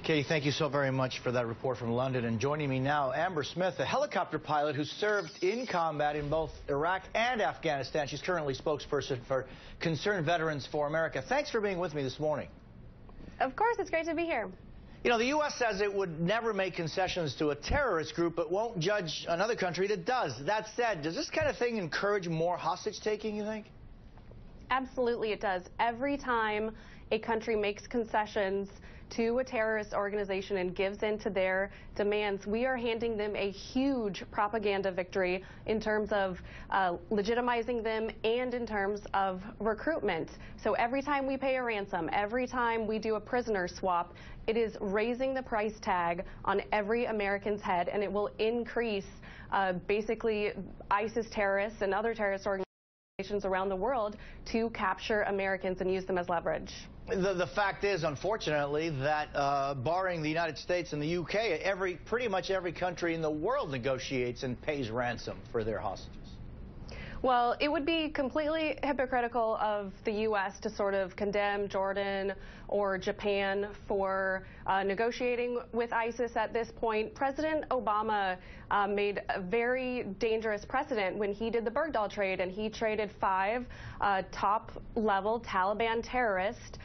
Katie, thank you so very much for that report from London. And joining me now, Amber Smith, a helicopter pilot who served in combat in both Iraq and Afghanistan. She's currently spokesperson for Concerned Veterans for America. Thanks for being with me this morning. Of course, it's great to be here. You know, the U.S. says it would never make concessions to a terrorist group, but won't judge another country that does. That said, does this kind of thing encourage more hostage-taking, you think? Absolutely, it does. Every time a country makes concessions to a terrorist organization and gives in to their demands, we are handing them a huge propaganda victory in terms of legitimizing them and in terms of recruitment. So every time we pay a ransom, every time we do a prisoner swap, it is raising the price tag on every American's head, and it will increase basically ISIS terrorists and other terrorist organizations around the world to capture Americans and use them as leverage. The fact is, unfortunately, that barring the United States and the UK, pretty much every country in the world negotiates and pays ransom for their hostages. Well, it would be completely hypocritical of the U.S. to sort of condemn Jordan or Japan for negotiating with ISIS at this point. President Obama made a very dangerous precedent when he did the Bergdahl trade, and he traded 5 top-level Taliban terrorists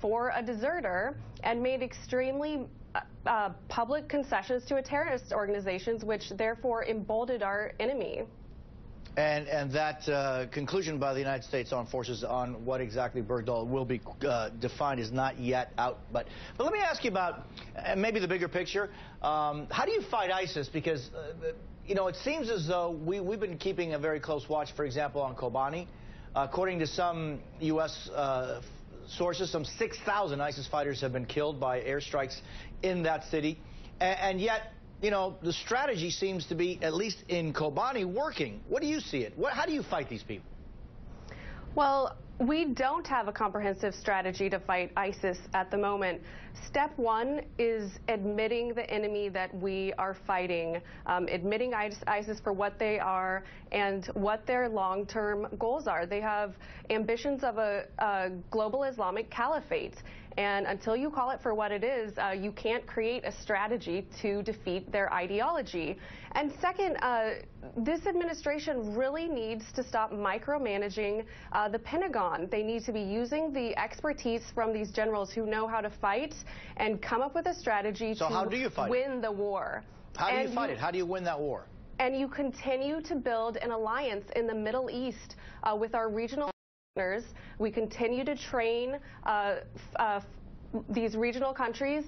for a deserter and made extremely public concessions to a terrorist organizations, which therefore emboldened our enemy. And that conclusion by the United States Armed Forces on what exactly Bergdahl will be defined is not yet out. But let me ask you about maybe the bigger picture. How do you fight ISIS? Because, you know, it seems as though we've been keeping a very close watch, for example, on Kobani. According to some U.S. sources, some 6,000 ISIS fighters have been killed by airstrikes in that city. And yet, you know, the strategy seems to be, at least in Kobani, working. What do you see it? How do you fight these people? Well, we don't have a comprehensive strategy to fight ISIS at the moment. Step one is admitting the enemy that we are fighting, admitting ISIS for what they are and what their long-term goals are. They have ambitions of a global Islamic caliphate. And until you call it for what it is, you can't create a strategy to defeat their ideology. And second, this administration really needs to stop micromanaging the Pentagon. They need to be using the expertise from these generals who know how to fight and come up with a strategy to win the war. How do you fight it? How do you win that war? And you continue to build an alliance in the Middle East with our regional partners. We continue to train these regional countries,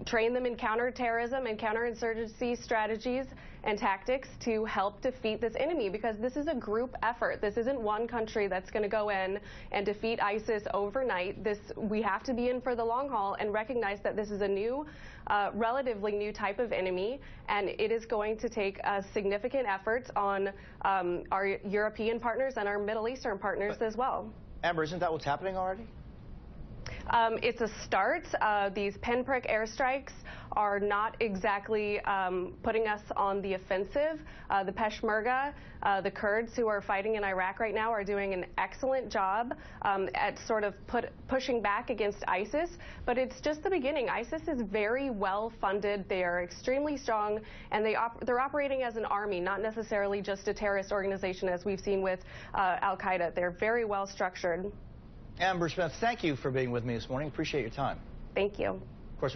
train them in counterterrorism and counterinsurgency strategies and tactics to help defeat this enemy, because this is a group effort. This isn't one country that's going to go in and defeat ISIS overnight. We have to be in for the long haul and recognize that this is a new, relatively new type of enemy, and it is going to take significant efforts on our European partners and our Middle Eastern partners as well. Amber, isn't that what's happening already? It's a start. These pinprick airstrikes are not exactly putting us on the offensive. The Peshmerga, the Kurds who are fighting in Iraq right now, are doing an excellent job at sort of pushing back against ISIS. But it's just the beginning. ISIS is very well funded. They are extremely strong, and they're operating as an army, not necessarily just a terrorist organization as we've seen with Al-Qaeda. They're very well structured. Amber Smith, thank you for being with me this morning. Appreciate your time. Thank you. Of course,